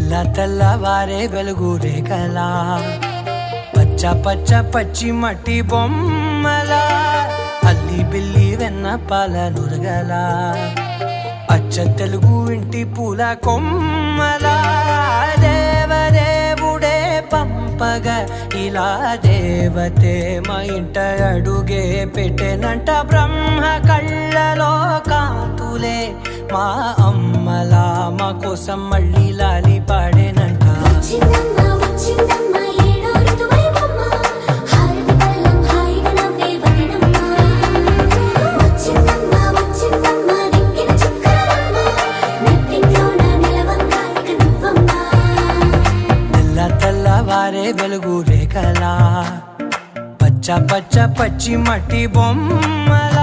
తెల్లవారే వెలుగు రేఖలా పచ్చ పచ్చ పచ్చి మట్టి బొమ్మలా అల్లి బిల్లి వెన్న పాల నురగలా అచ్చ తెలుగు ఇంటి పూల కొమ్మలా దేవదేవుడే పంపగా ఇలా దేవతే మా ఇంట అడుగే పెట్టెనంట బ్రహ్మ కళ్ళలో కాంతులే మా అమ్మలా మా కోసం మళ్ళీ లాలి పాడేనంట తెల్లవారే వెలుగు రేఖలా పచ్చ పచ్చ పచ్చి మట్టి బొమ్మలా